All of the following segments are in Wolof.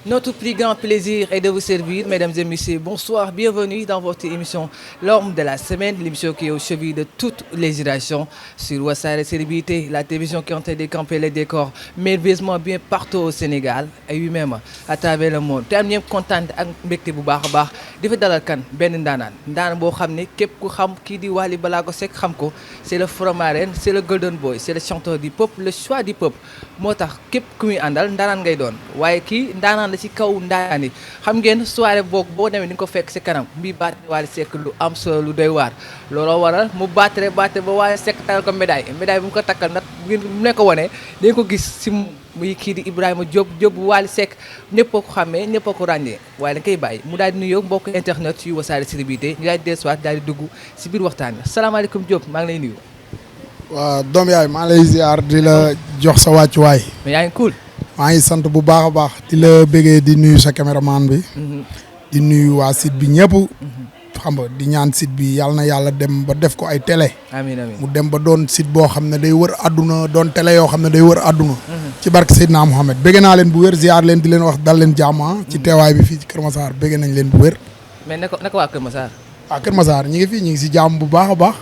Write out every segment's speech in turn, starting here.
Notre plus grand plaisir est de vous servir, mesdames et messieurs. Bonsoir, bienvenue dans votre émission L'Homme de la Semaine, l'émission qui est au chevet de toutes les générations sur Wassare Célébrité, la télévision qui est en train de camper les décors merveilleusement bien partout au Sénégal et lui-même à travers le monde. te am ñëpp kontaan ak mbégte bu baax a baax dafa dalal kan benn ndaanaan boo xam ne képp ku xam kii di Wally Ballago Seck xam ko c'est le Faramareen c'est le Golden Boy c'est le chanteur du peuple le choix du peuple moo tax képp ku muy àndal ndaanaan ngay doon waaye kii ndaanaan la ci kaw ndaanaan yi xam ngeen soirée boog boo demee ni nga ko fekk ci kanam mbii baat Wally Seck lu am solo lu doy waar looloo waral mu baatare ba Wally Seck takkal ko médaille bu mu ko takkal nag mu ne ko wane dañ ko gis ci muy kii di Ibrahima Diop Wally Seck ñëpp a ko xàmmee ñëpp a ko ràññee waaye dañ koy bàyyi mu daal di nuyoo mbokk internet yu Wassare Célébrité ñu daal di dellusiwaat daal di dugg ci biir waxtaan bi salaamaaleykum Diop maa ngi lay nuyu. waaw doom yaay maa lay ziar di la jox sa wàccuwaay. mais yaa ngi cool. maa ngi sant bu baax a baax di la bëggee di nuyu sa caméraman bi. di nuyu waa site bi ñëpp. xam nga di ñaan site bi yàlla na yàlla dem ba def ko ay télé. amiin amiin mu dem ba doon site boo xam ne day wër àdduna doon télé yoo xam ne day wër àdduna. ci barke Seydina Mohamed bëgg naa leen bu wér ziar leen di leen wax dal leen jàmm ci teewaay bi fii ci Kër Massar bëgg nañ leen bu wér. mais naka waa Kër Massar. waa Kër Massar ñi ngi fi ñi ngi si jàmm bu baax a baax.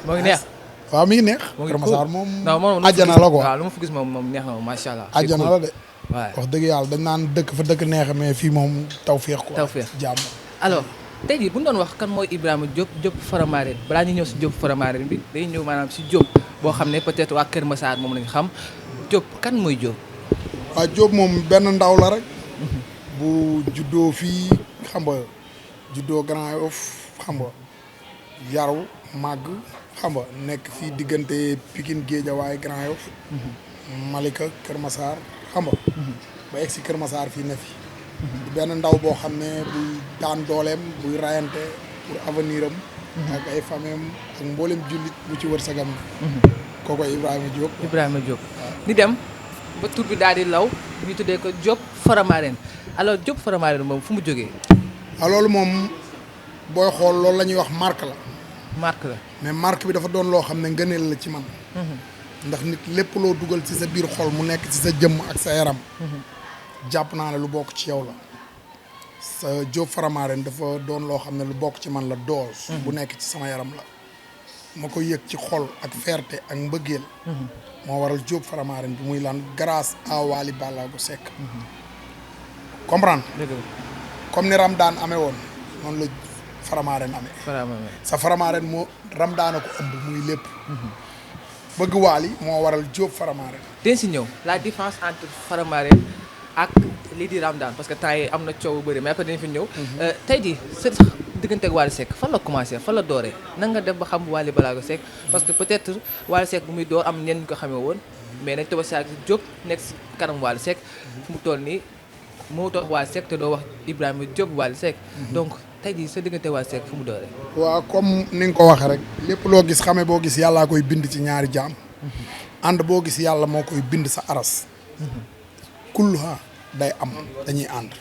moo ngi neex. waaw mi ngi neex. Kër Massar moom àjjana la quoi. waaw lu ma fa gis moom neex na moom macha allah. àjjana la de. waaw wax dëgg yàlla dañ naan dëkk fa dëkk neex mais fii moom tawféex quoi. tawféex jàmm. alors tey jii bu ñu doon wax kan mooy Ibrahima Diop Faramareen balaa ñu ñëw si Diop Faramareen bi day ñëw maanaam si Diop boo xam ne peut-être waa Kër Massar moom lañu xam Diop kan mooy Diop. waaw Diop moom benn ndaw la rek. bu juddoo fii xam nga juddoo Grand Yoff xam nga yaru màgg xam nga nekk fii diggante Pikine Guédiawaye Grand Yoff. Malika Kër Massar xam nga. ba egg si Kër Massar fii ne fi. benn ndaw boo xam ne buy daan dooleem buy rayante pour avenir am. ak ay famem ak mboolem jullit bu ci wërsëgam. kooku Ibrahima Diop. Ibrahima Diop di dem ba tur bi daal di law ñu tuddee ko Diop Faramareen alors Diop Faramareen moom fu mu jógee. waaw loolu moom booy xool loolu la ñuy wax marque la. marque la mais marque bi dafa doon loo xam ne ngëneel la ci man. ndax nit lépp loo dugal ci sa biir xol mu nekk ci sa jëmm ak sa yaram. jàpp naa ne lu bokk ci yow la. sa Diop Faramareen dafa doon loo xam ne lu bokk ci man la dose. bu nekk ci sama yaram la. ma ko yëg ci xol ak fierté ak mbëggeel. moo waral Diop Faramareen bi muy lan grâce à Wally Ballago Seck. comprendre. comme ni Ramadaan amee woon noonu la Faramareen amee. sa Faramareen moo Ramadaan a ko ëmb muy lépp. bëgg Wally moo waral Diop Faramareen. den si ñëw la différence entre Faramareen ak lii di Ramadaan parce que temps yi am na coow bu bëri mais après dañu fi ñëw. tey jii sa diggante ak Wally Seck fan la commencé fan la dooree nan nga def ba xam Wally Ballago Seck parce que peut-être Wally Seck bu muy door am ñenn ñu ko xamee woon mais nañ toog si Diop nekk si kanam Wally Seck fu mu toll nii moo toog Wally Seck te doo wax Ibrahima Diop Wally Seck donc tey jii sa diggante Wally Seck fu mu dooree. waaw comme ni nga ko waxee rek lépp loo gis xame boo gis yàllaa koy bind ci ñaari jaam. ànd boo gis yàlla moo koy bind sa aras. kulluha day am dañuy ànd.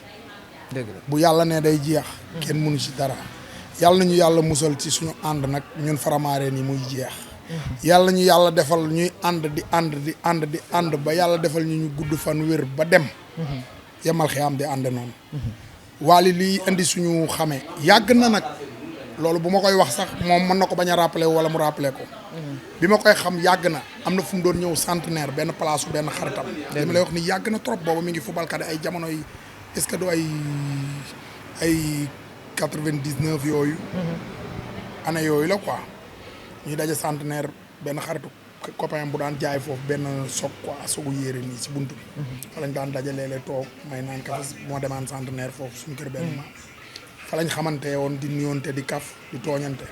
dëgg la bu yàlla ne day jeex. kenn mënu ci dara. yàlla nañu yàlla musal ci suñu ànd nag ñun Faramareen yi muy jeex. yàlla ñu yàlla defal ñuy ànd di ànd ba yàlla defal ñu gudd fan wér ba dem. yemal xiyaam di ànd noonu. Wally liy indi suñu xame yàgg na nag loolu bu ma koy wax sax moom mën na ko bañ a rappeler wala mu rappeler ko. bi ma koy xam yàgg na am na fu mu doon ñëw centenaire benn place benn xaritam. li ma lay wax ni yàgg na trop boobu mi ngi fubalkat ay jamono yi est-ce que du ay 99 yooyu. année yooyu la quoi. ñuy daje centenaire benn xaritu copain bu daan jaay foofu benn soog quoi sogu yére nii si buntu bi. fa lañ daan daje léeg-léeg toog may naan kafe moo demaan centenaire foofu suñu kër benn maam. fa lañ xamante woon di nuyoonte di kaf di tooñante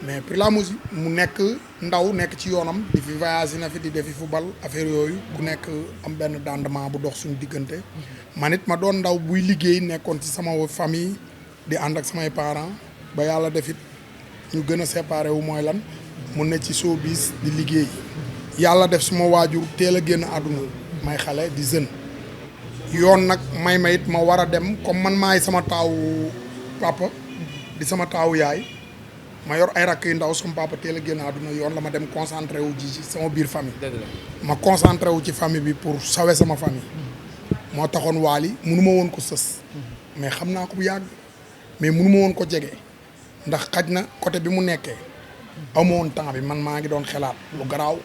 mais pour la musique mu nekk ndaw nekk ci yoonam di fi voyage na fi di defi football affaire yooyu ku nekk am benn dandement bu dox suñu diggante. man it ma doon ndaw buy liggéey nekkoon ci sama famille di ànd ak samay parents ba yàlla defit ñu gën a séparé wu mooy lan mu ne ci showbiz di liggéey yàlla def suma waajur teel a génn àdduna may xale di jeune yoon nag may it ma war a dem comme man maay sama taawu papa di sama taawu yaay ma yor ay rakk yu ndaw sama papa teel a génn àdduna yoon la ma dem concentré wu ji ci sama biir famille. dëgg la ma concentré wu ci famille bi pour sauver sama famille. moo taxoon Wally munu ma woon ko sës mais xam naa ko bu yàgg mais munu ma woon ko jege ndax xaj na côté bi mu nekkee aw ma woon temps bi man maa ngi doon xalaat lu garaaw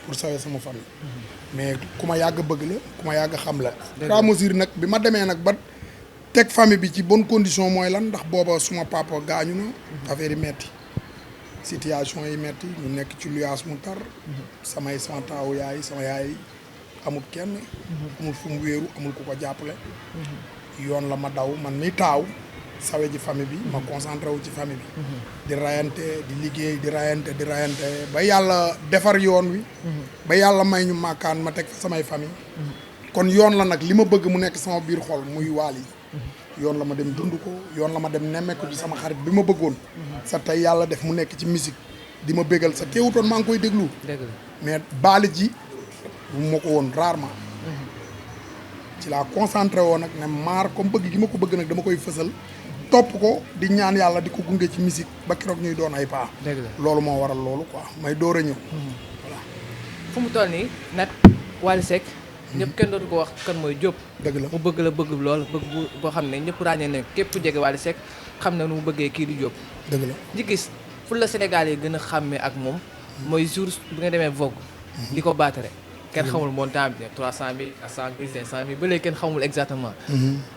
pour sauver sama famille mais ku ma yàgg bëgg la ku ma yàgg xam la Fra Mesure nag bi ma demee nag ba teg famille bi ci bonne condition mooy lan ndax booba suma papa gaañu na affaire yi metti situation yi metti ñu nekk ci luyaas mu tar sama taawu yaay sama yaay amul kenn amul fu mu wéeru amul ku ko jàppale yoon la ma daw man mi taaw sawe ji famille bi ma concentré wu ci famille bi di rayante di liggéey di rayante ba yàlla defar yoon wi ba yàlla may ñu màkkaan ma teg fa samay famille kon yoon la nag li ma bëgg mu nekk sama biir xol muy Wally yoon la ma dem dund ko yoon la ma dem nemmeeku ci sama xarit bi ma bëggoon sa tey yàlla def mu nekk ci musique di ma bégal sa teewutoon maa ngi koy déglu mais baali ji bu ma ko woon rarement ci laa concentré woon nag ne maar comme bëgg gi ma ko bëgg nag dama koy fësal topp ko di ñaan yàlla di ko gunge ci musique ba keroog ñuy doon ay paa loolu moo waral loolu quoi may door a ñëw voilà fu mu toll nii nag Wally Seck ñëpp kenn dootu ko wax kan mooy Diop dëgg la mu bëgg la bëgg lool bëgg boo xam ne ñëpp ràññee ne képp ku jege Wally Seck xam na nu mu bëggee kii di Diop dëgg la ñi gis fu la Sénégal yi gën a xàmmee ak moom mooy jour bi nga demee Vogue di ko baatare kenn xamul montant bi 300 000 ak 100 000 500 000 ba léegi kenn xamul exactement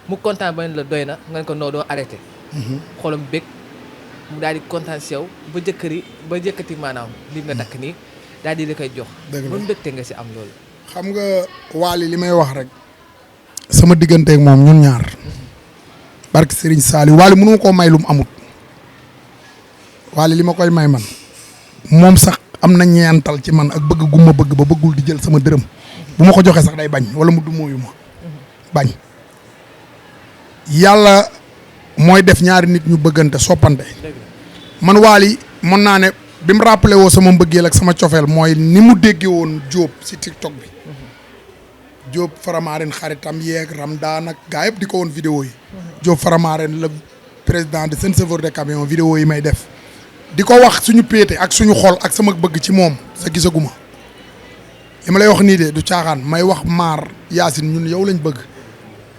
mu kontaan ba ne la doy na nga ne ko noo doo arrêté xolam bég mu daal di kontaan si yow ba jëkkati maanaam li nga takk nii daal di la koy jox ba mbégte nga si am loolu xam nga Wally li may wax rek sama digganteeg moom ñun ñaar barke Serigne Saliou Wally mënu ma koo may lu mu amut Wally li ma koy may man moom sax am na ñeental ci man ak bëgg gu ma bëgg ba bëggul di jël sama dërëm bu ma ko joxee sax day bañ wala mu du mooyu ma bañ yàlla mooy def ñaari nit ñu bëggante soppante man Wally mën naa ne bi mu rappelé woo sama mbëggeel ak sama cofeel mooy ni mu déggee woon Diop si TikTok bi Diop Faramaren xaritam yeeg Ramdaan ak gaa yëpp di ko woon vidéo yi Diop Faramaren le président de Sen Chauffeur de camion vidéo yi may def di ko wax suñu péete ak suñu xol ak sama bëgg ci moom sa gisaguma li ma lay wax nii de du caaxaan may wax maar Yacine ñun yow lañ bëgg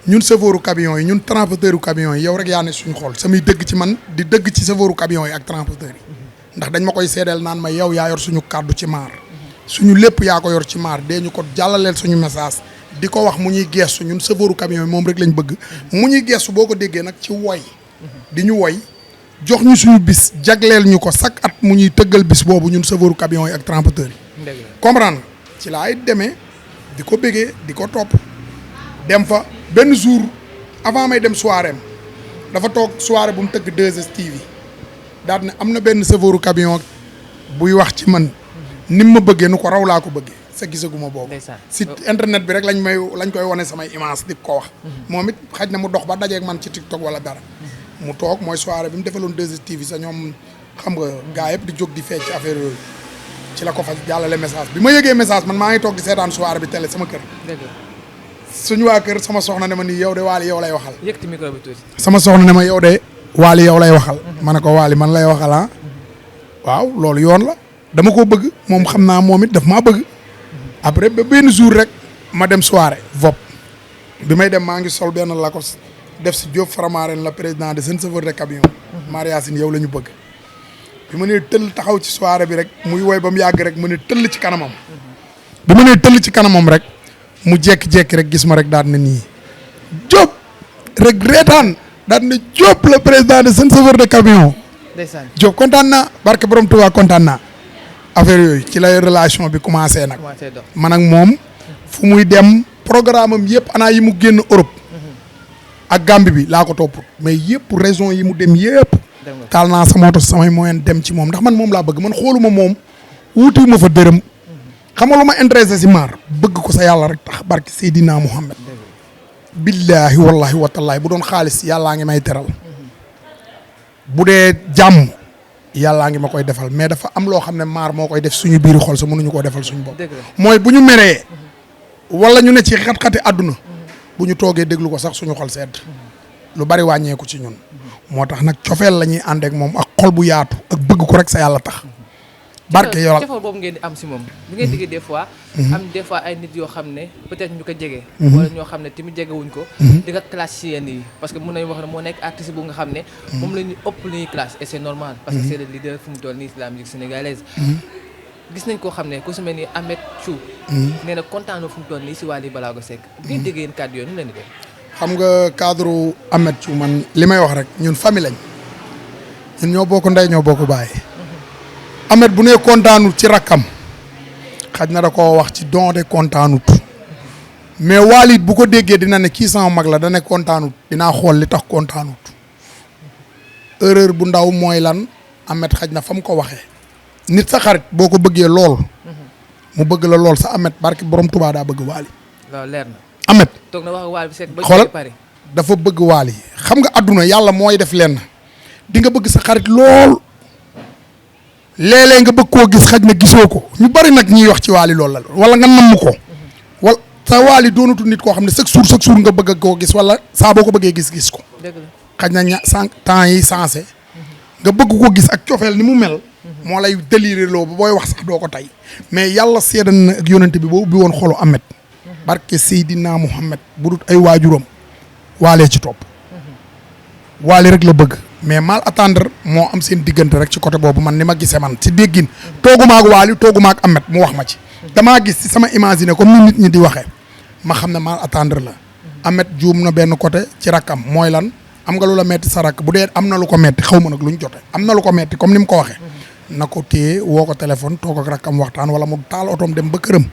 ñun chauffeuru camion yi ñun transporteuru camion yi yow rek yaa ne suñu xol samay dëgg ci man di dëgg ci chauffeuru camion yi ak transporteur yi ndax dañ ma koy seedeel naan ma yow yaa yor suñu kàddu ci maar suñu lépp yaa ko yor ci maar dee ñu ko jàllaleel suñu message di ko wax mu ñuy geestu ñun chauffeuru camion yi moom rek lañ bëgg mu ñuy geestu boo ko déggee nag ci woy di ñu woy jox ñu suñu bis jagleel ñu ko chaque at mu ñuy tëggal bis boobu ñun chauffeuru camion yi ak transporteur yi comprendre ci laay demee di ko bëggee di ko topp dem fa benn jour avant may dem soirée am dafa toog soirée bu mu tëgg 2STV daal ne am na benn chauffeuru camion buy wax ci man ni ma bëggee nu ko raw laa ko bëggee sa gisaguma boobu si internet bi rek lañ koy wane samay image di ko wax moom it xaj na mu dox ba dajeeg man ci TikTok wala dara mu toog mooy soirée bi mu defaloon 2STV sa ñoom xam nga gaa yëpp di jóg di fecc affaire yooyu ci la ko fa jàllale message bi ma yëgee message man maa ngi toog di seetaan soirée bi télé sama kër suñu waa kër sama soxna ne ma nii yow de Wally yow lay waxal yëkkati micro bi tuuti sama soxna ne ma yow de Wally yow lay waxal ma ne ko Wally man lay waxal ah waaw loolu yoon la dama ko bëgg moom xam naa moom it daf maa bëgg après ba benn jour rek ma dem soirée VOP bi may dem maa ngi sol benn Lacoste def si Diop Faramaren la président de Sen Chauffeur de camion Mariasine yow la ñu bëgg bi ma nee tëll taxaw ci soirée bi rek muy woy ba mu yàgg rek mu ne tëll ci kanamam bi ma nee tëll ci kanamam rek mu jekki-jekki rek gis ma rek daal ne nii Diop rek reetaan daal ne Diop le président de Sen Chauffeur de camion Diop kontaan naa barke borom Tuubaa kontaan naa affaire yooyu ci la relation bi commencé nag man ak moom fu muy dem programme am yëpp anaa yi mu génn Europe ak Gambie bi laa ko topp mais yëpp raison yi mu dem yëpp taal naa sama oto samay moyen dem ci moom ndax man moom laa bëgg man xooluma moom wuutiwu ma fa dërëm xam nga lu ma intéressé si maar bëgg ko sa yàlla rek tax barke Seydina Muhammad billaahi wallahi watallaahi bu doon xaalis yàllaa ngi may teral bu dee jàmm yàllaa ngi ma koy defal mais dafa am loo xam ne maar moo koy def suñu biiri xol sa mënuñu koo defal suñu bopp mooy bu ñu meree wala ñu ne ci xat-xati àdduna bu ñu toogee déglu ko sax suñu xol sedd lu bari wàññeeku ci ñun moo tax nag cofeel la ñuy ànd ak moom ak xol bu yaatu ak bëgg ko rek sa yàlla tax barke yoral cofeel boobu ngeen di am si moom bi ngeen diggee des fois am des fois ay nit yoo xam ne peut-être ñu ko jege wala ñoo xam ne tamit jegewuñ ko di nga classe si yenn yi parce que mën nañu wax ne moo nekk artiste bu nga xam ne moom la ñu ëpp lu ñuy classe et c'est normal parce que c'est le leader fu mu toll nii la musique sénégalaise gis nañ koo xam ne ku su mel ni Ameth Thiou nee na kontaan na fu mu toll nii si Wally Ballago Seck bi ngeen déggee yéen kàddu yooyu nu leen di def xam nga cadre Ameth Thiou man li may wax rek ñun famille lañ ñun ñoo bokk ndey ñoo bokk baay Ameth bu nee kontaanut ci rakkam xaj na da koo wax ci don de kontaanut mais Wally bu ko déggee dina ne kii sama mag la da ne kontaanut dinaa xool li tax kontaanut erreur bu ndaw mooy lan Ameth xaj na fa mu ko waxee nit sa xarit boo ko bëggee lool mu bëgg la lool sa Ameth barki borom Tuubaa daa bëgg Wally loolu leer na Ameth toog na wax Wally Seck ba xoolal pare dafa bëgg Wally xam nga àdduna yàlla mooy def lenn di nga bëgg sa xarit lool léeg-léeg nga bëgg koo gis xaj na gisoo ko ñu bari nag ñiy wax ci Wally loolu la wala nga namm ko wala sa Wally doonatu nit koo xam ne chaque jour nga bëgg koo gis wala saa boo ko bëggee gis ko dëgg la xaj na temps yi sensé nga bëgg ko gis ak cofeel ni mu mel moo lay déliré loo ba booy wax sax doo ko tey mais yàlla seedan na ak yonente bi boo ubbi woon xolu Ameth barke Seydina Muhammad bu dut ay waajuram Wally ci topp Wally rek la bëgg mais mal attendre moo am seen diggante rek ci côté boobu man ni ma gisee man ci déggin tooguma ak Wally tooguma ak Ameth mu wax ma ci damaa gis ci sama imaginer comme ni nit ñi di waxee ma xam ne mal attendre la Ameth juum na benn côté ci rakkam mooy lan am nga lu la metti sa rakk bu dee am na lu ko metti xaw ma nag lu ñu jote am na lu ko metti comme ni mu ko waxee na ko téye woo ko téléphone toog ak rakkam waxtaan wala mu taal otoom dem ba këram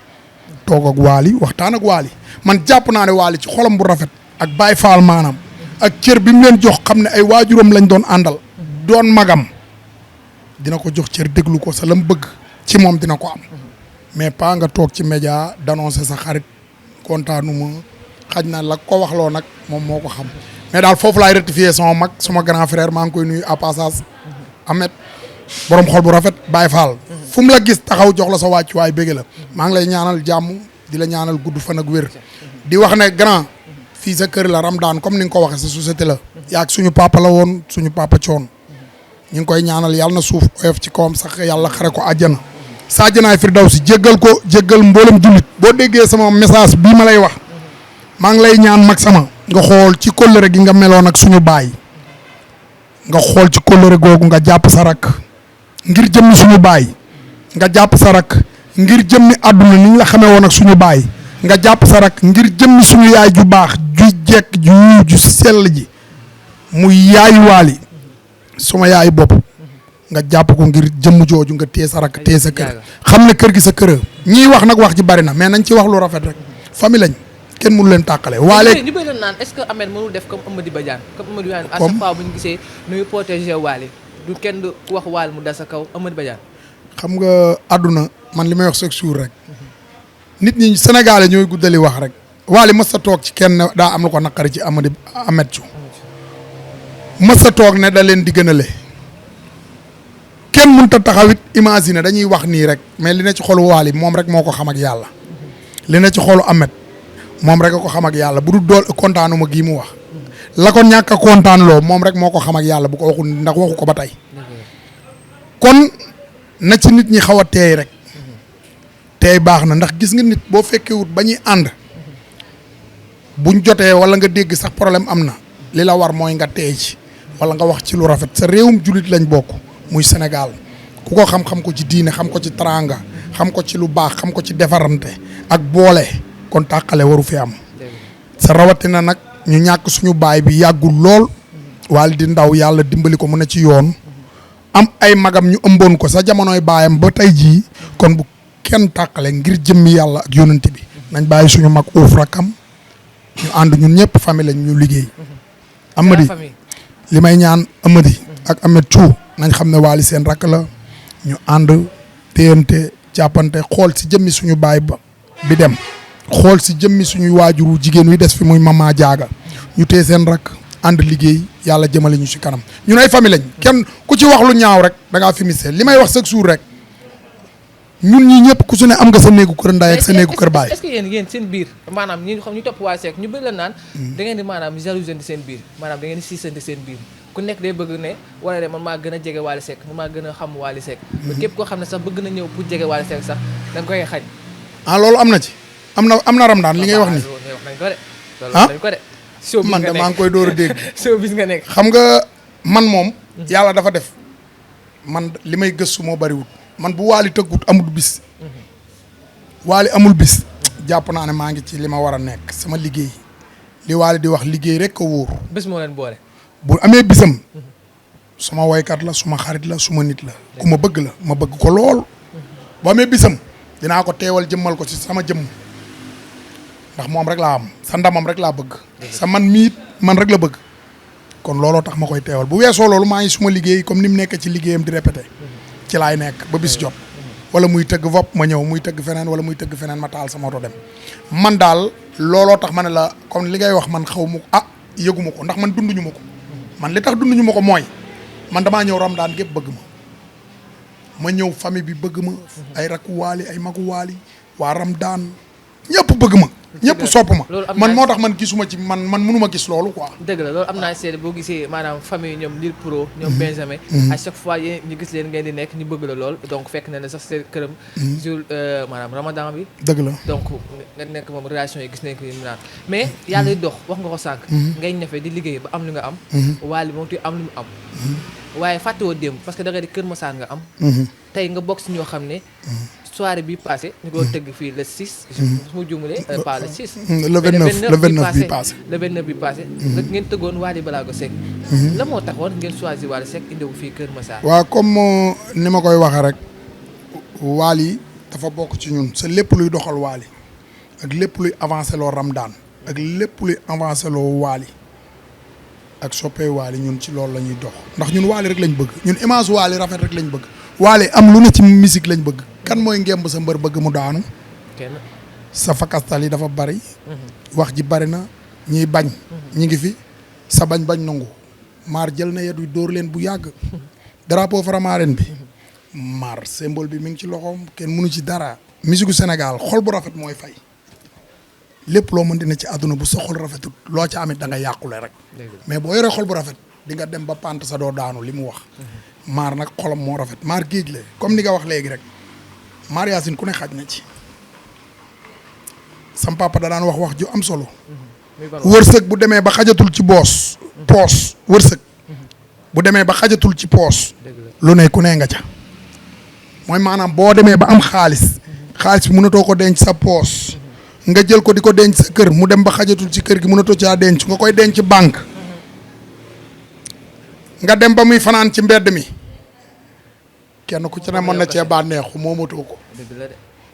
toog ak Wally waxtaan ak Wally man jàpp naa ne Wally ci xolam bu rafet ak Baye Fall maanaam ak cër bi mu leen jox xam ne ay waajuram lañ doon àndal doon magam dina ko jox cër déglu ko sa la mu bëgg ci moom dina ko am mais pas nga toog ci média d'annoncer sa xarit kontaanuma xaj na la ko waxloo nag moom moo ko xam mais daal foofu laay rectifier sama mag suma grand frère maa ngi koy nuyu à passage Ameth borom xol bu rafet Baye Fall fu mu la gis taxaw jox la sa wàccuwaay bëgg la maa ngi lay ñaanal jàmm di la ñaanal gudd fan ak wér di wax ne grand fii sa kër la Ramadane comme ni nga ko waxee sa société la yaag suñu papa la woon suñu papa coon ñu ngi koy ñaanal yàlla na suuf oyof ci kawam sax yàlla xare ko àjjana sa àjjanaay firdawsi jéggal ko jéggal mboolem jullit boo déggee sama message bii ma lay wax maa ngi lay ñaan mag sama nga xool ci kóllëre gi nga meloon ak suñu baay nga xool ci kóllëre googu nga jàpp sa rakk ngir jëmmi suñu baay nga jàpp sa rakk ngir jëmmi àdduna ni ñu la xamee woon ak suñu baay nga jàpp sa rakk ngir jëmmi suñu yaay ju baax ju jekk ju sell ji muy yaayu Wally suma yaayu bopp nga jàpp ko ngir jëmm jooju nga téye sa rakk téye sa kër xam ne kër gi sa kër ñiy wax nag wax ji bari na mais nañ ci wax lu rafet rek famille lañ kenn mënu leen tàqale. Wally ñu bëri leen naan est-ce que Ameth mënul def comme Amady Badiane comme Amady Badiane à chaque fois bu ñu gisee nuy protéger Wally du kenn du wax Wally mu dal sa kaw Amady Badiane. xam nga àdduna man li may wax chaque jour rek nit ñi Sénégalais ñooy guddali wax rek Wally mës sa toog ci kenn daa am lu ko naqari ci Ameth Thiou mës sa toog ne da leen di gënale kenn mënut a taxawit imaginer dañuy wax nii rek mais li ne ci xolu Wally moom rek moo ko xam ak yàlla li ne ci xolu Ameth moom rek a ko xam ak yàlla bu dul dool kontaanuma gii mu wax la ko ñàkk a kontaan loo moom rek moo ko xam ak yàlla bu ko waxul ndax waxu ko ba tey kon na ci nit ñi xaw a teey rek teey baax na ndax gis nga nit boo fekkewut ba ñuy ànd buñ jotee wala nga dégg sax problème am na li la war mooy nga teey ci wala nga wax ci lu rafet sa réewum jullit lañ bokk muy Sénégal ku ko xam-xam ko ci diine xam ko ci teraanga xam ko ci lu baax xam ko ci defarante ak boole kon tàqale waru fi am sa rawatina nag ñu ñàkk suñu baay bi yàggul lool Wally di ndaw yàlla dimbali ko mu ne ci yoon am ay magam ñu ëmboon ko sa jamonoy baayam ba tey jii kon bu kenn tàqale ngir jëmmi yàlla ak yonent bi nañ bàyyi suñu mag uuf rakam ñu ànd ñun ñëpp famille lañ ñu liggéey Amady li may ñaan Amady ak Ameth Thiou nañ xam ne Wally seen rakk la ñu ànd téyante jàppante xool si jëmmi suñu baay ba bi dem xool si jëmmi suñuy waajuru jigéen wi des fi muy mama jaaga ñu téye seen rakk ànd liggéey yàlla jëmale ñu si kanam ñun ay famille lañ kenn ku ci wax lu ñaaw rek da ngaa fimisé li may wax chaque jour rek ñun ñi ñëpp ku su ne am nga sa néegu kër ndaay ak sa néegu kër baay. est-ce que yéen seen biir maanaam ñi xam ñu topp Wally Seck ñu bëri la naan da ngeen di maanaam jalousante seen biir maanaam da ngeen di siisante seen biir ku nekk day bëgg ne wala de man maa gën a jege Wally Seck man maa gën a xam Wally Seck ba képp koo xam ne sax bëgg na ñëw pour jege Wally Seck sax da nga koy xañ loolu am na ci am na Ramadane li ngay wax ni wax nañ ko de loolu nañ ko de show man de maa ngi koy door a dégg show bis nga nekk xam nga man moom yàlla dafa def man li may gëstu moo bariwul man bu Wally tëggut amul bis Wally amul bis jàpp naa ne maa ngi ci li ma war a nekk sama liggéey li Wally di wax liggéey rek ko wóor bés moo leen boole bu amee bisam suma woykat la suma xarit la suma nit la ku ma bëgg la ma bëgg ko lool bu amee bisam dinaa ko teewal jëmmal ko ci sama jëmm ndax moom rek laa am sa ndamam rek laa bëgg sa man miit man rek la bëgg kon looloo tax ma koy teewal bu weesoo loolu maa ngi suma liggéey comme ni mu nekk ci liggéeyam di répété ci laay nekk ba bis jot wala muy tëgg vopp ma ñëw muy tëgg feneen wala muy tëgg feneen ma taal sama oto dem man daal looloo tax ma ne la comme li ngay wax man xaw ma ko yëguma ko ndax man dunduñu ma ko man li tax dunduñu ma ko mooy man damaa ñëw Ramadane gépp bëgg ma ñëw famille bi bëgg ma ay rakku Wally ay magu Wally waa Ramadane ñëpp bëgg ma ñëpp sopp ma man moo tax man gisuma ci man mënuma gis loolu quoi dëgg la loolu am naa seede boo gisee maanaam famille ñoom Lil Pro ñoom Benjamin à chaque fois yéen ñu gis leen ngeen di nekk ñu bëgg la lool donc fekk na ne sax seen këram jour maanaam Ramadan bi dëgg la donc nga nekk moom relation yi gis nañ ko mu naan mais yàlla di dox wax nga ko sànq ngay ñafe di liggéey ba am lu nga am Wally moom tu am lu mu am waaye fàttewoo démb parce que da nga di Kër Massar nga am tey nga bokk si ñoo xam ne soirée bi passé ñu ko tëgg fii le 6 su ma juumalee pas le 6 le 29 bi passé le 29 bi passé ngeen tëggoon Wally Ballago Seck la moo taxoon ngeen choisir Wally Seck indi ko fii Kër Massar waaw comme ni ma koy waxee rek Wally dafa bokk ci ñun sa lépp luy doxal Wally ak lépp luy avancé loo Ramadane ak lépp luy avancé loo Wally ak soppee Wally ñun ci loolu la ñuy dox ndax ñun Wally rek lañ bëgg ñun image Wally rafet rek lañ bëgg Wally am lu ne ci musique lañ bëgg kan mooy ngemb sa mbër bëgg mu daanu kenn sa fakastal yi dafa bari wax ji bari na ñiy bañ ñi ngi fi sa bañ nangu maar jël na yet wi dóor leen bu yàgg drapeau Faramareen bi maar symbole bi mi ngi ci loxoom kenn mënu ci dara musique gu Sénégal xol bu rafet mooy fay lépp loo mën dina ci àdduna bu sa xol rafetul loo ca amit da nga yàqule rek mais boo yoree xol bu rafet di nga dem ba pant sa doo daanu li mu wax maar nag xolam moo rafet maar géej la comme ni nga wax léegi rek maar Yacine ku ne xaj na ci sam papa da daan wax ju am solo wërsëg bu demee ba xajatul ci poos wërsëg bu demee ba xajatul ci poos lu ne ku ne nga ca mooy maanaam boo demee ba am xaalis bi mënatoo ko denc sa poos nga jël ko di ko denc sa kër mu dem ba xajatul ci kër gi mënatoo caa denc nga koy denc banque nga dem ba muy fanaan ci mbedd mi kenn ku ci ne mën na cee bànneexu moomatoo ko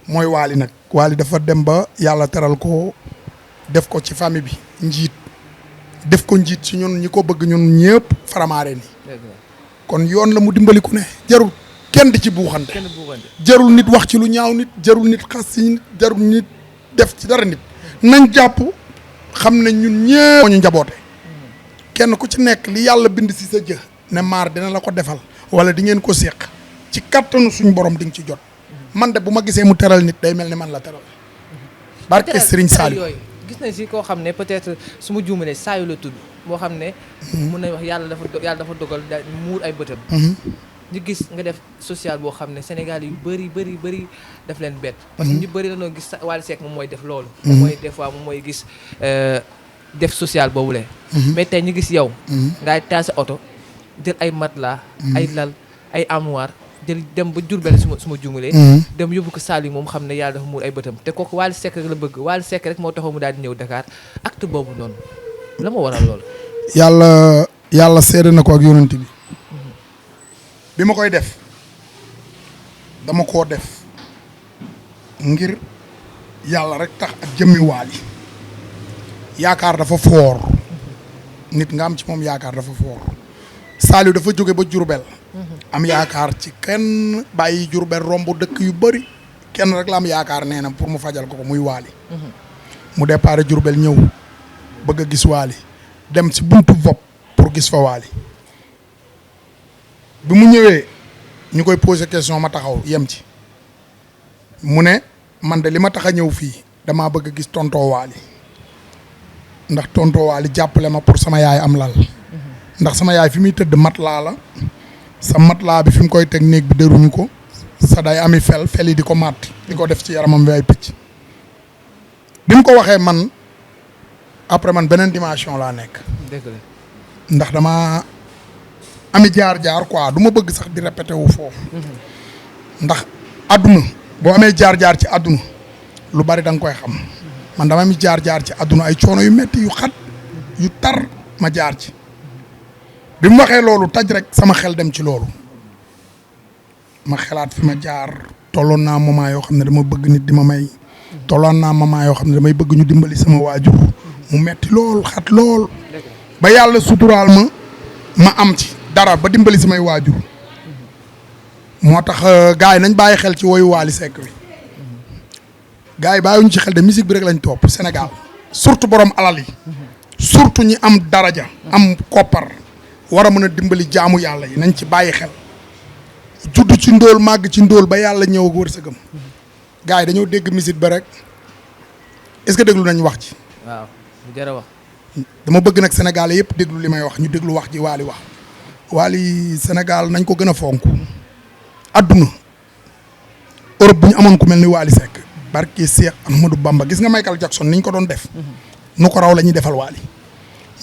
mooy Wally nag Wally dafa dem ba yàlla teral ko def ko ci famille bi njiit def ko njiit ci ñun ñi ko bëgg ñun ñëpp Faramareen ni kon yoon la mu dimbali ku ne jarul kenn di ci buuxante jarul nit wax ci lu ñaaw nit jarul nit xas ci nit jarul nit def ci dara nit nañ jàpp xam ne ñun ñëpp moo ñu njaboote kenn ku ci nekk li yàlla bind si sa jë ne maar dina la ko defal wala di ngeen ko séq ci kattanu suñ borom di nga ci jot man de bu ma gisee mu teral nit day mel ni man la teral barke Serigne Saliou yooyu gis nañ si koo xam ne peut-être su ma juumalee saayu la tudd moo xam ne mun nañ wax yàlla dafa dogal daal muur ay bëtam ñu gis nga def social boo xam ne Sénégal yu bëri daf leen bett parce que ñu bëri la noo gis Wally Seck moom mooy def loolu moom mooy des fois moom mooy gis def social boobu lee mais tey ñu gis yow ngay taal sa oto jël ay matelas ay lal ay armoire jël dem ba Diourbel su ma juumalee dem yóbbu ko Saliou moom xam ne yàlla dafa muur ay bëtam te kooku Wally Seck rek la bëgg Wally Seck rek moo taxaw mu daal di ñëw Dakar acte boobu noonu la ma waral loolu yàlla seede na ko ak yonent bi ma koy def dama koo def ngir yàlla rek tax ak jëmmi Wally yaakaar dafa foor nit nga am ci moom yaakaar dafa foor Saliou dafa jóge ba Diourbel am yaakaar ci kenn bàyyi Diourbel romb dëkk yu bëri kenn rek la am yaakaar nee na pour mu fajal ko muy Wally mu départ Diourbel ñëw bëgg a gis Wally dem ci buntu vopp pour gis fa Wally bi mu ñëwee ñu koy posé question ma taxaw yem ci mu ne man de li ma tax a ñëw fii damaa bëgg a gis tonton Wally ndax tonton Wally jàppale ma pour sama yaay am lal ndax sama yaay fi muy tëdd matelas la sa matelas bi fi mu koy teg néeg bi dëruñu ko sa day ami fel yi di ko màtt di ko def ci yaramam bi ay picc bi mu ko waxee man après man beneen dimension laa nekk. dëgg la ndax dama ami jaar-jaar quoi du ma bëgg sax di répété wu foofu. ndax àdduna boo amee jaar-jaar ci àdduna lu bari da nga koy xam man dama ami jaar-jaar ci àdduna ay coono yu metti yu xat yu tar ma jaar ci bi mu waxee loolu taj rek sama xel dem ci loolu ma xelaat fi ma jaar tolloon naa moment yoo xam ne dama bëgg nit di ma may tolloon naa moment yoo xam ne damay bëgg ñu dimbali sama waajur mu metti lool xat lool ba yàlla suturaal ma am ci dara ba dimbali samay waajur moo tax gars yi nañ bàyyi xel ci woyu Wally Seck wi gars yi bàyyiwuñ ci xel de musique bi rek lañ topp Sénégal surtout borom alal yi surtout ñi am daraja am koppar war a mën a dimbali jaamu yàlla yi nañ ci bàyyi xel judd ci ndóol màgg ci ndóol ba yàlla ñëw ak wërsëgam gars yi dañoo dégg musique ba rek est-ce que déglu nañ wax ci waaw bu jar a wax dama bëgg nag Sénégal yëpp déglu li may wax ñu déglu wax ji Wally wax Wally Sénégal nañ ko gën a fonk adduna Europe bu ñu amoon ku mel ni Wally Seck barke Cheikh Ahmadou Bamba gis nga Michael Jackson niñ ko doon def nu ko raw la ñuy defal Wally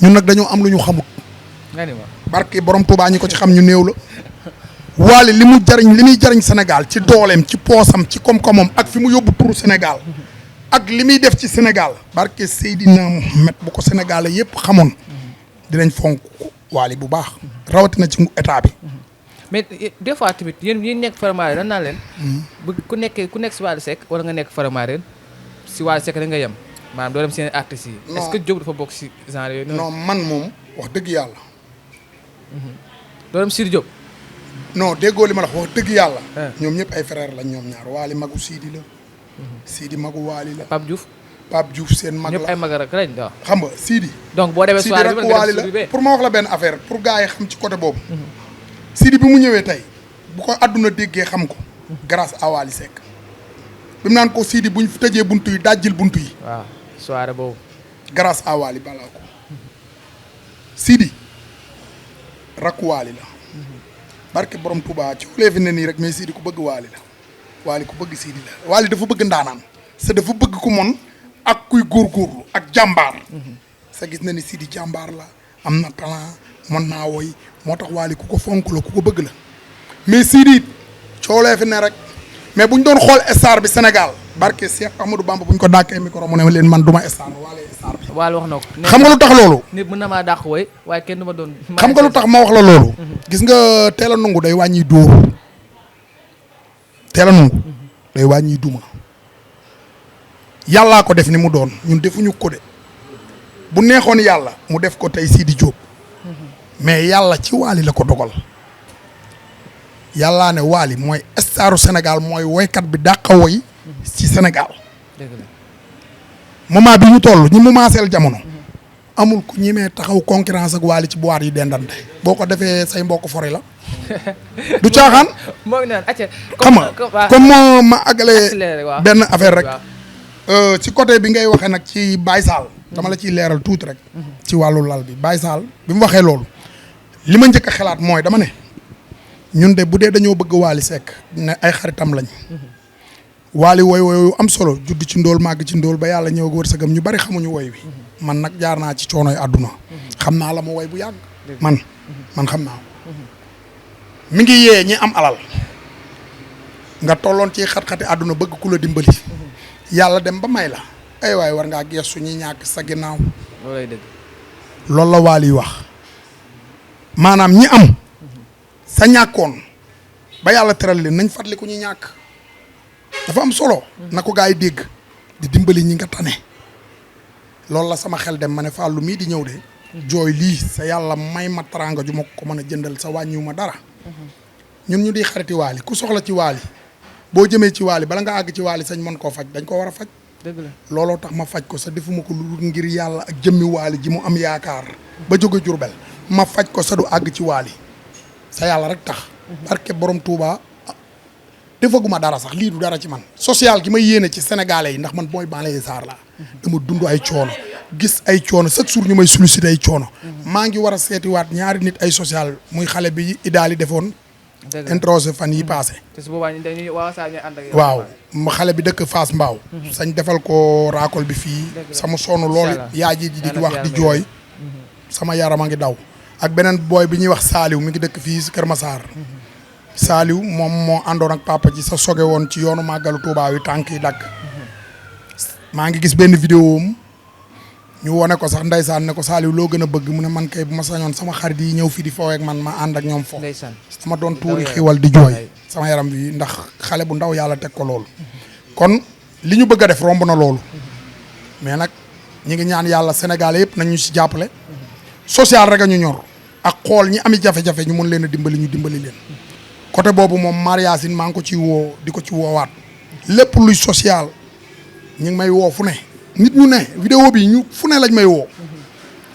ñun nag dañoo am lu ñu xamut barke borom Touba ñi ko ci xam ñu néew la Wally li muy jariñ Sénégal ci dooleem ci poosam ci koom-koomam ak fi mu yóbbu turu Sénégal ak li muy def ci Sénégal barke Seydina Mohamed bu ko Sénégalais yëpp xamoon dinañ fonk Wally bu baax rawatina ci état bi. mais des fois tamit yéen nekk Faramareen dañ naan leen. bëgg ku nekk si Wally Seck wala nga nekk Faramareen si Wally Seck da nga yem maanaam doo dem seen artistes yi. est-ce que Diop dafa bokk si genre yooyu. non man moom wax dëgg yàlla. doo dem Sidi Diop. non déggoo li ma la wax dëgg yàlla. ñoom ñëpp ay frère lañ ñoom ñaar Wally magu Sidi la. Sidi magu Wally la. Pape Diouf seen mag la ñëpp ay mag rek lañ waaw. xam nga Sidi. donc boo demee soirée bi Wally la pour ma wax la benn affaire pour gars yi xam ci côté boobu. Sidi bi mu ñëwee tey bu ko àdduna déggee xam ko. grâce à Wally Seck. bi mu naan ko Sidi buñ fi tëjee buntu yi dajjil buntu yi. waaw soirée boobu. grâce à Wally balaa ko. Sidi rakku Wally la. barke borom Touba ci xoolee fi ne nii rek mais Sidi ku bëgg Wally la. Wally ku bëgg Sidi la Wally dafa bëgg ndaanaan. sa dafa bëgg ku mon ak kuy góorgóorlu ak jàmbaar. sa gis na ni Sidi jàmbaar la am na talent mën naa woy moo tax Wally ku ko fonk la ku ko bëgg la mais Sidi coolee fi ne rek mais bu ñu doon xool star bi Sénégal barke Cheikh Amadou Bamba bu ñu ko dàkkee micro mu ne leen man du ma star Wally star bi. Wally wax na ko. xam nga lu tax loolu. nit mën na maa dàq woy waaye kenn du ma doon. xam nga lu tax ma wax la loolu. gis nga teel a nangu day wàññi dóor teel a nangu day wàññi duma. yàllaa ko def ni mu doon ñun defuñu ko de bu neexoon yàlla mu def ko tey Sidi Diop mais yàlla ci Wally la ko dogal yàllaa ne Wally mooy staru Sénégal mooy woykat bi dàqa woy ci Sénégal moment bi ñu toll ñi mu maaseel jamono amul ku ñimee taxaw concurrence ak Wally ci boîte yi dendante boo ko defee say mbokk fori la du caaxaan xam nga comme ma àggale benn affaire rek ci côté bi ngay waxee nag ci Baye Sall dama la ciy leeral tuuti rek ci wàllu lal bi Baye Sall bi mu waxee loolu li ma njëkk a xalaat mooy dama ne ñun de bu dee dañoo bëgg Wally Seck ne ay xaritam lañ Wally woy am solo judd ci ndóol màgg ci ndóol ba yàlla ñëw ak wërsëgam ñu bari xamuñu woy wi man nag jaar naa ci coonoy àdduna xam naa la mu woy bu yàgg man xam naa mi ngi yee ñi am alal nga tolloon ci xat-xati àdduna bëgg ku la dimbali yàlla dem ba may la ay waay war ngaa geestu ñi ñàkk sa ginnaaw loolu la Wally wax maanaam ñi am sa ñàkkoon ba yàlla teral leen nañ fàttali ku ñi ñàkk dafa am solo na ko gaa yi dégg di dimbali ñi nga tane loolu la sama xel dem ma ne Fallou mii di ñëw de jooy lii sa yàlla may ma teraanga ju ma ko mën a jëndal sa wàññiwu ma dara ñun ñu di xariti Wally ku soxla ci Wally boo jëmee ci Wally bala nga àgg ci Wally sañ mën koo faj dañ ko war a faj dëgg la looloo tax ma faj ko sa defuma ko lu ngir yàlla ak jëmmi Wally ji mu am yaakaar ba jóge Jurbel ma faj ko sa du àgg ci Wally sa yàlla rek tax barke borom Touba defaguma dara sax lii du dara ci man social gi may yéene ci sénégalais yi ndax man mooy Banlieue Sarr laa dama dund ay coono gis ay coono chaque jour ñu may sollicité ay coono. maa ngi war a seetiwaat ñaari nit ay social muy xale bi idaali defoon. introsé fan yi passé. te su boobaa dañuy ànd ak yow. waaw xale bi dëkk Fass Mbao sañ defal ko raakol bi fii sama sonn loolu yaa ji di wax di jooy sama yaram a ngi daw ak beneen booy bi ñuy wax Saliou mi ngi dëkk fii si Kër Massar Saliou moom moo àndoon ak papa ji sa soge woon ci yoonu màggalu Touba wi tànk yi dagg maa ngi gis benn vidéo am ñu wone ko sax ndeysaan ne ko Saliou loo gën a bëgg mu ne man kay bu ma sañoon sama xarit yi ñëw fii di foo ak man ma ànd ak ñoom fo sama doon tuuri xiiwal di jooy sama yaram bi ndax xale bu ndaw yàlla teg ko loolu kon li ñu bëgg a def romb na loolu mais nag ñi ngi ñaan yàlla Sénégal yëpp nañ ñu si jàppale social rek a ñu ñor ak xool ñi ami jafe-jafe ñu mën leen a dimbali ñu dimbali leen côté boobu moom Mariasine maa ngi ko ci woo di ko ci woowaat lépp luy social ñu ngi may woo fu ne nit ñu ne vidéo bi ñu fu ne lañ may woo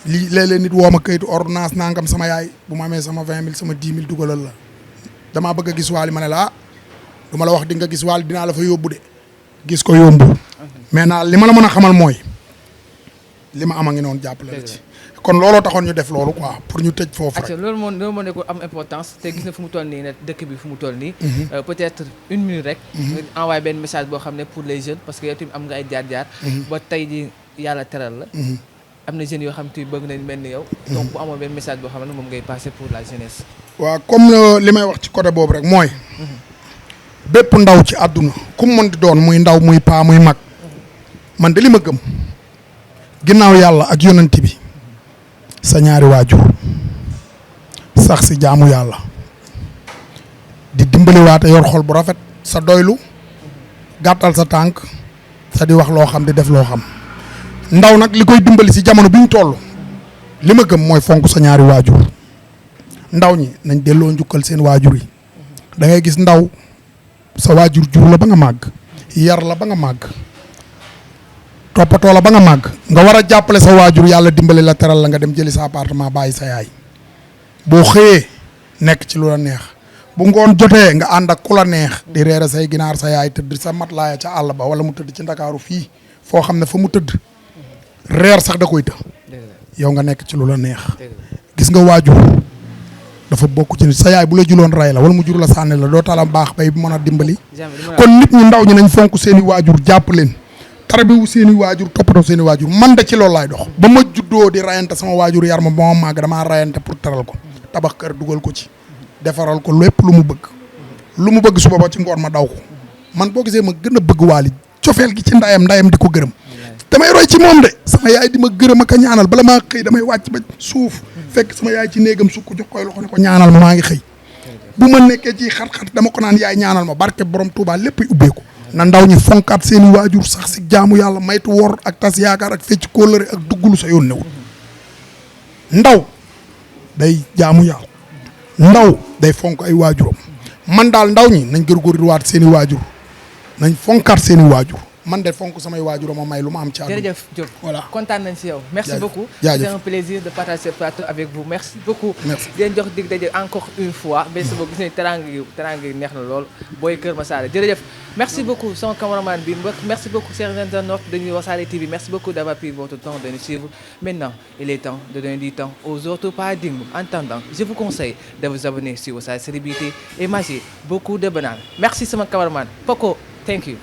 lii léeg-léeg nit woo ma kayitu ordonnance nangam sama yaay bu ma amee sama 20 000 sama 10 000 dugalal la damaa bëgg a gis waali ma ne la du ma la wax di nga gis waali dinaa la fa yóbbu de gis ko yombu mais naa li ma la mën a xamal mooy li ma am a ngi noonu jàppale la ci kon looloo taxoon ñu def loolu quoi pour ñu tëj foofu rek. loolu moo nekk am importance te gis na fu mu toll nii ne dëkk bi fu mu toll nii. peut-être une minute rek. nga envoyé benn message boo xam ne pour les jeunes parce que yow tamit am nga ay jaar-jaar. ba tey ji yàlla teral la. am na jeunes yoo xam te bëgg nañ mel ni yow. donc bu amoon benn message boo xam ne moom ngay passer pour la jeunesse. waaw comme li may wax ci côté boobu rek mooy. bépp ndaw ci àdduna ku mu mën di doon muy ndaw muy paa muy mag. man de li ma gëm. ginnaaw yàlla ak yonent bi. sa ñaari waajur sax si jaamu yàlla di dimbaliwaate yor xol bu rafet sa doylu gàttal sa tànk sa di wax loo xam di def loo xam ndaw nag li koy dimbali si jamono bi ñu toll li ma gëm mooy fonk sa ñaari waajur ndaw ñi nañ delloo njukkal seen waajur yi da ngay gis ndaw sa waajur jur la ba nga màgg yar la ba nga màgg toppatoo la ba nga màgg nga war a jàppale sa waajur yàlla dimbali la teral la nga dem jëli sa appartement bàyyi sa yaay boo xëyee nekk ci lu la neex bu ngoon jotee nga ànd ak ku la neex di reere say ginaar sa yaay tëdd sa matlaaya ca àll ba wala mu tëdd ci ndakaaru fii foo xam ne fa mu tëdd reer sax da koy të yow nga nekk ci lu la neex gis nga waajur dafa bokk ci sa yaay bu la juloon rey la wala mu jur la sànni la doo talam baax bay mën a dimbali kon nit ñi ndaw ñi nañ fonk seeni waajur jàpp leen tarbiwu seeni waajur toppatoo seeni waajur man de ci loolu laay dox ba ma juddoo di rayante sama waajur yar ma ba ma màgg damaa rayante pour teral ko tabax kër dugal ko ci defaral ko lépp lu mu bëgg suba ba ci ngoon ma daw ko man boo gisee ma gën a bëgg waali cofeel gi ci ndayam di ko gërëm damay roy ci moom de sama yaay di ma gërëm ak a ñaanal bala maa xëy damay wàcc ba suuf fekk sama yaay ci néegam sukk jox koy loxo ne ko ñaanal ma maa ngi xëy bu ma nekkee ci xat-xat dama ko naan yaay ñaanal ma barke borom Tuubaa léppay ubbeeku na ndaw ñi fonkaat seeni waajur sax si jaamu yàlla maytu wor ak tas yaakaar ak fecc kóllëre ak duggulu sa yoon newul ndaw day jaamu yàlla ndaw day fonk ay waajuram man daal ndaw ñi nañ góorgóorluwaat seeni waajur nañ fonkaat seeni waajur man de fonk samay waajur ma may lu ma am ci àdduna. jërëjëf Diop voilà kontaan nañ si yow. merci beaucoup jaajëf c'est un plaisir de partager ce plateau avec vous merci beaucoup. merci di leen jox dig daje encore une fois. mais si boobu gis nañu teranga yi neex na lool booy Kër Massar jërëjëf. merci beaucoup son cameraman bi merci beaucoup chers internautes de Wassare TV merci beaucoup d'avoir pris votre temps de nous suivre. Maintenant il est temps de donner du temps aux autres paradigmes. En attendant je vous conseille de vous abonner sur Wassare Célébrité et manger beaucoup de bananes merci sama cameraman Poco thank you.